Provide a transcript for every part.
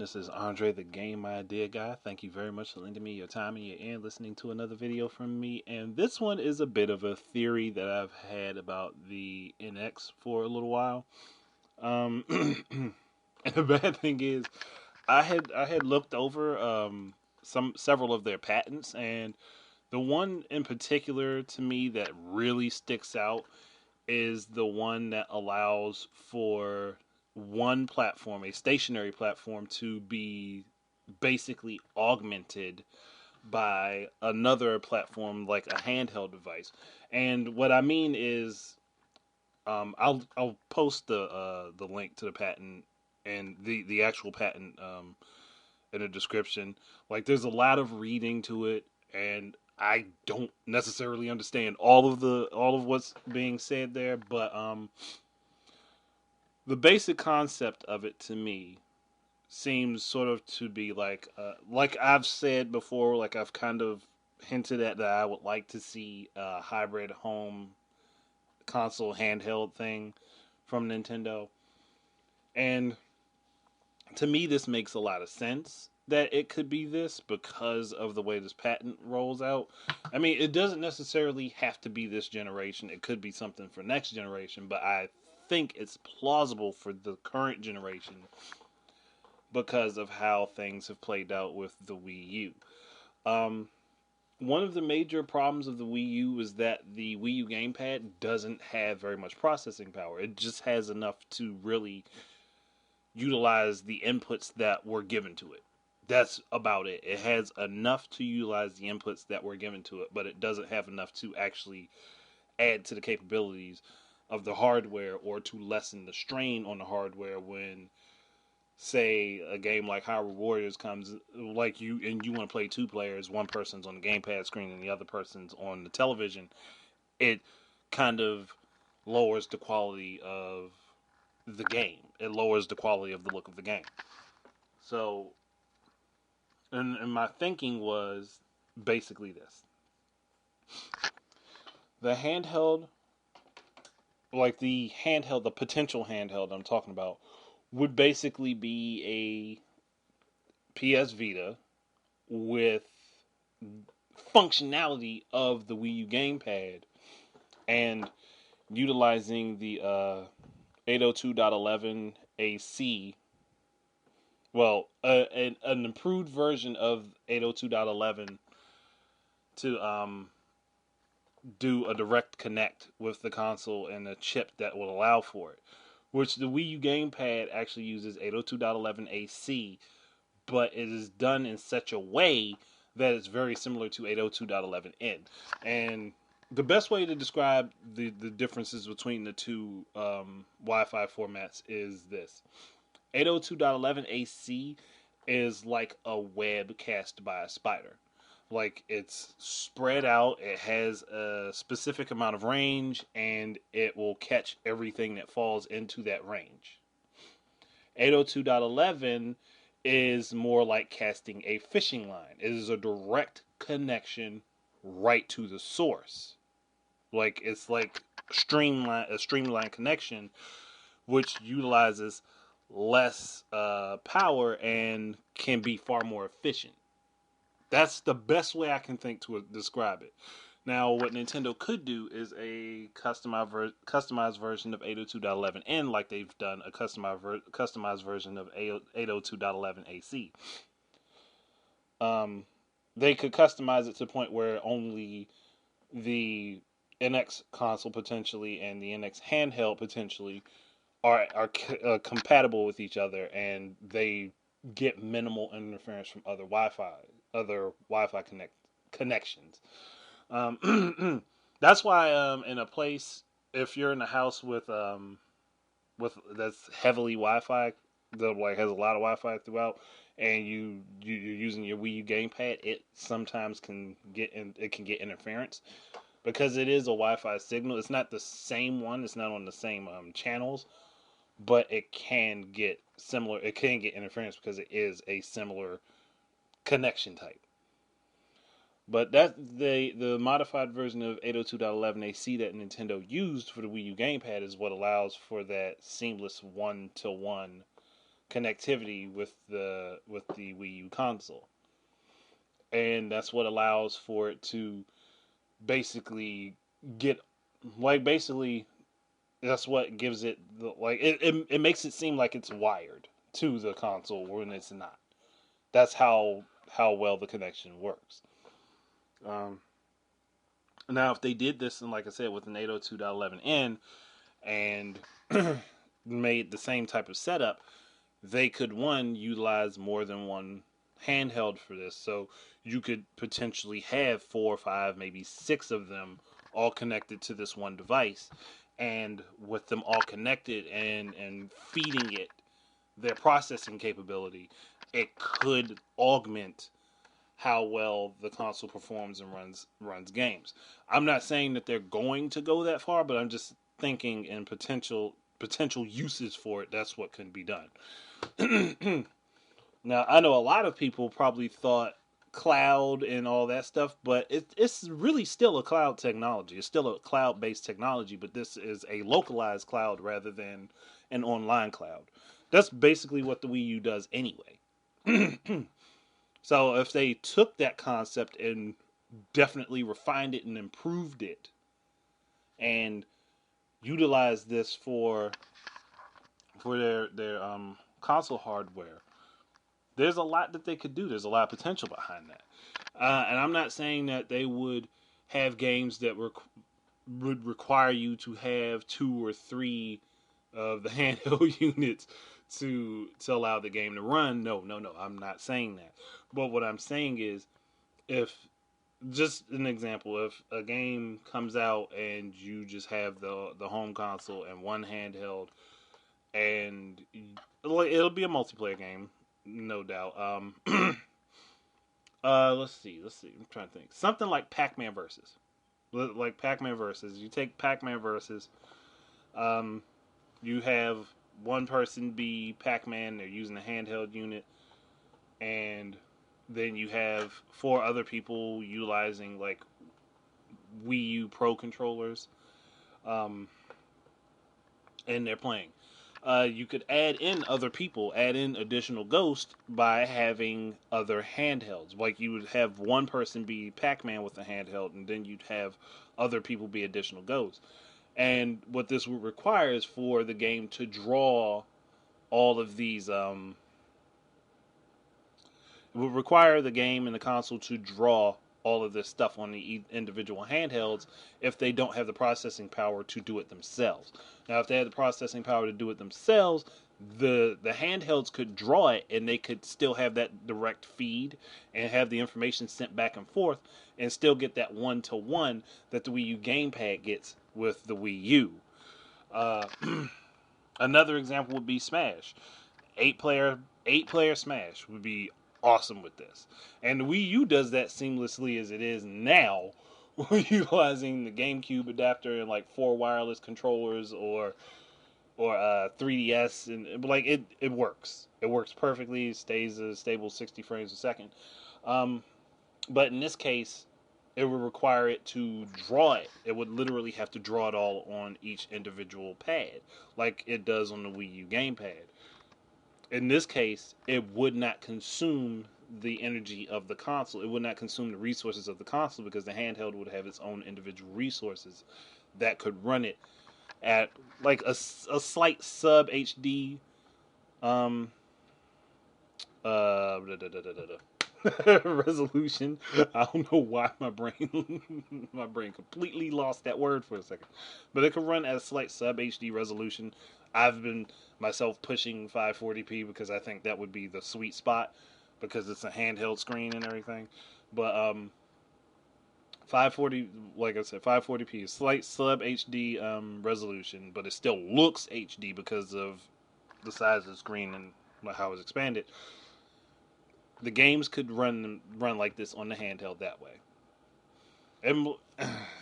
This is Andre, the Game Idea Guy. Thank you very much for lending me your time and your ear and listening to another video from me. And this one is a bit of a theory that I've had about the NX for a little while. And the bad thing is, I had looked over several of their patents, and the one in particular to me that really sticks out is the one that allows for one platform, a stationary platform, to be basically augmented by another platform like a handheld device. And what I mean is, I'll post the link to the patent and the actual patent in the description. Like, there's a lot of reading to it, and I don't necessarily understand all of what's being said there, but the basic concept of it to me seems sort of to be like I've said before, like I've kind of hinted at that I would like to see a hybrid home console handheld thing from Nintendo. And to me, this makes a lot of sense that it could be this because of the way this patent rolls out. I mean, it doesn't necessarily have to be this generation. It could be something for next generation, but I think it's plausible for the current generation because of how things have played out with the Wii U. Um, One of the major problems of the Wii U is that the Wii U gamepad doesn't have very much processing power. It just has enough to really utilize the inputs that were given to it. That's about it. It has enough to utilize the inputs that were given to it, but it doesn't have enough to actually add to the capabilities of the hardware or to lessen the strain on the hardware when, say, a game like Hyrule Warriors comes, like you want to play two players, one person's on the gamepad screen and the other person's on the television. It kind of lowers the quality of the game. It lowers the quality of the look of the game. So, and my thinking was basically this: the handheld, the potential handheld I'm talking about, would basically be a PS Vita with functionality of the Wii U gamepad and utilizing the 802.11 AC. Well, an improved version of 802.11 to do a direct connect with the console and a chip that will allow for it. Which the Wii U gamepad actually uses 802.11 AC, but it is done in such a way that it's very similar to 802.11n. And the best way to describe the differences between the two Wi-Fi formats is this: 802.11 AC is like a web cast by a spider. Like, it's spread out, it has a specific amount of range, and it will catch everything that falls into that range. 802.11 is more like casting a fishing line. It is a direct connection right to the source. Like, it's like a streamline connection, which utilizes less power and can be far more efficient. That's the best way I can think to describe it. Now, what Nintendo could do is a customized version of 802.11n, like they've done a customized version of 802.11 AC. Um, they could customize it to the point where only the NX console potentially and the NX handheld potentially are compatible with each other, and they get minimal interference from other Wi-Fi connections. That's why in a place, if you're in a house with that's heavily Wi-Fi, that like has a lot of Wi-Fi throughout, and you're using your Wii U gamepad, it sometimes can get interference because it is a Wi-Fi signal. It's not the same one. It's not on the same channels, but it can get similar. It can get interference because it is a similar connection type. But that the modified version of 802.11 AC that Nintendo used for the Wii U gamepad is what allows for that seamless one-to-one connectivity with the Wii U console, and that's what allows for it to basically get basically that's what gives it the it makes it seem like it's wired to the console when it's not. That's how well the connection works. Um, Now, if they did this, and like I said, with an 802.11n and made the same type of setup, they could one utilize more than one handheld for this. So you could potentially have four, five, maybe six of them all connected to this one device, and with them all connected and feeding it their processing capability, it could augment how well the console performs and runs games. I'm not saying that they're going to go that far, but I'm just thinking in potential uses for it. That's what can be done. Now, I know a lot of people probably thought cloud and all that stuff, but it's really still a cloud technology. It's still a cloud based technology, but this is a localized cloud rather than an online cloud. That's basically what the Wii U does anyway. So if they took that concept and definitely refined it and improved it and utilized this for their console hardware, there's a lot that they could do. There's a lot of potential behind that. And I'm not saying that they would have games that would require you to have two or three of the handheld units to allow the game to run. No, no, no. I'm not saying that. But what I'm saying is, if just an example, if a game comes out and you just have the home console and one handheld, and it'll be a multiplayer game, no doubt. Let's see. I'm trying to think. Something like Pac-Man versus, like Pac-Man versus. You take Pac-Man versus. Um, you have one person be Pac-Man. They're using a handheld unit, and then you have four other people utilizing like Wii U Pro controllers, um, and they're playing. You could add in other people, add in additional ghosts by having other handhelds. Like you would have one person be Pac-Man with a handheld, and then you'd have other people be additional ghosts. And what this would require is for the game to draw all of these. It would require the game and the console to draw all of this stuff on the individual handhelds if they don't have the processing power to do it themselves. Now, if they had the processing power to do it themselves, the handhelds could draw it and they could still have that direct feed and have the information sent back and forth and still get that one to one that the Wii U gamepad gets with the Wii U. Uh, Another example would be Smash. Eight player Smash would be awesome with this. And the Wii U does that seamlessly as it is now, utilizing the GameCube adapter and like four wireless controllers or 3DS, and like it works. It works perfectly. It stays a stable 60 frames a second. Um, but in this case, it would require it to draw it. It would literally have to draw it all on each individual pad, like it does on the Wii U gamepad. In this case, it would not consume the energy of the console. It would not consume the resources of the console because the handheld would have its own individual resources that could run it at like a slight sub HD um resolution. I don't know why my brain my brain completely lost that word for a second. But it can run at a slight sub HD resolution. I've been myself pushing 540p because I think that would be the sweet spot because it's a handheld screen and everything. But 540, like I said, 540p is slight sub HD resolution, but it still looks HD because of the size of the screen and how it's expanded. The games could run like this on the handheld that way. And,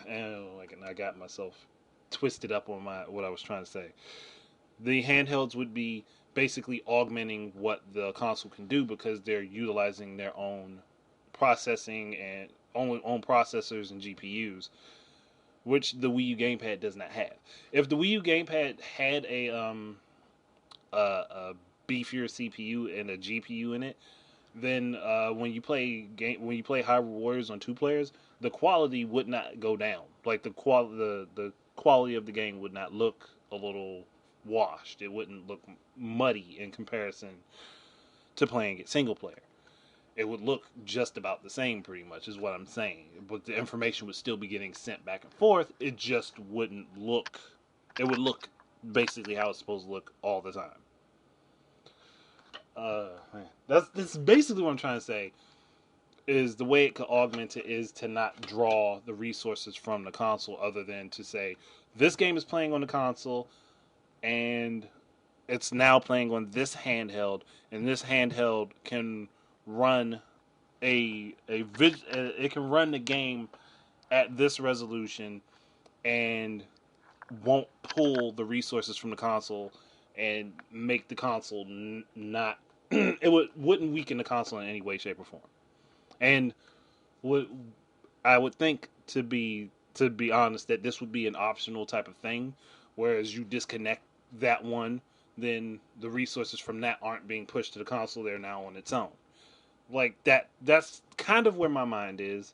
and like, and I got myself twisted up on my what I was trying to say. The handhelds would be basically augmenting what the console can do because they're utilizing their own processing and own processors and GPUs, which the Wii U gamepad does not have. If the Wii U gamepad had a beefier CPU and a GPU in it, then when you play Hyrule Warriors on two players, the quality would not go down. Like the quality of the game would not look a little washed. It wouldn't look muddy in comparison to playing it single player. It would look just about the same, pretty much, is what I'm saying. But the information would still be getting sent back and forth. It just wouldn't look. It would look basically how it's supposed to look all the time. Man. That's basically what I'm trying to say. Is the way it could augment it is to not draw the resources from the console, other than to say this game is playing on the console and it's now playing on this handheld, and this handheld can run it can run the game at this resolution and won't pull the resources from the console and make the console not wouldn't weaken the console in any way, shape, or form. And what I would think to be honest that this would be an optional type of thing, whereas you disconnect that one, then the resources from that aren't being pushed to the console; they're now on its own. Like that. That's kind of where my mind is.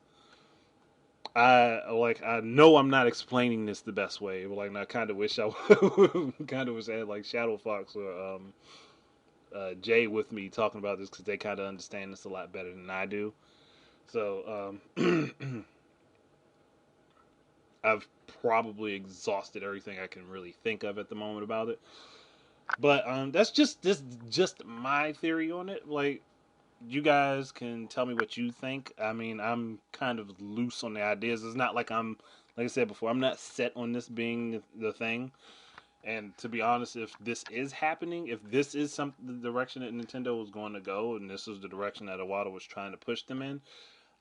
I know I'm not explaining this the best way. Like I kind of wish I kind of wish I had like Shadow Fox or Jay with me talking about this because they kind of understand this a lot better than I do. So I've probably exhausted everything I can really think of at the moment about it. But that's just my theory on it. Like you guys can tell me what you think. I mean, I'm kind of loose on the ideas. It's not like like I said before, I'm not set on this being the thing. And to be honest, if this is happening, if this is the direction that Nintendo was going to go, and this is the direction that Iwata was trying to push them in,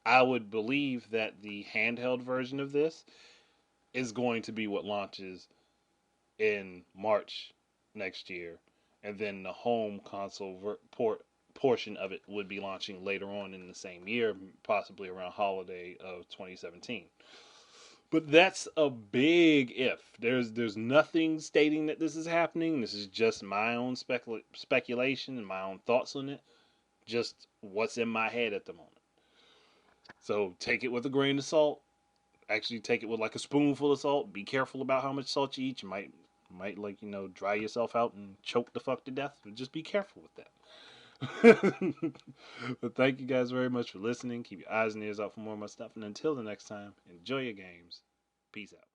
I would believe that the handheld version of this is going to be what launches in March next year, and then the home console portion of it would be launching later on in the same year, possibly around holiday of 2017. But that's a big if. There's nothing stating that this is happening. This is just my own speculation and my own thoughts on it. Just what's in my head at the moment. So take it with a grain of salt. Actually, take it with like a spoonful of salt. Be careful about how much salt you eat. You might like dry yourself out and choke the fuck to death. But just be careful with that. But thank you guys very much for listening. Keep your eyes and ears out for more of my stuff. And until the next time, enjoy your games. Peace out.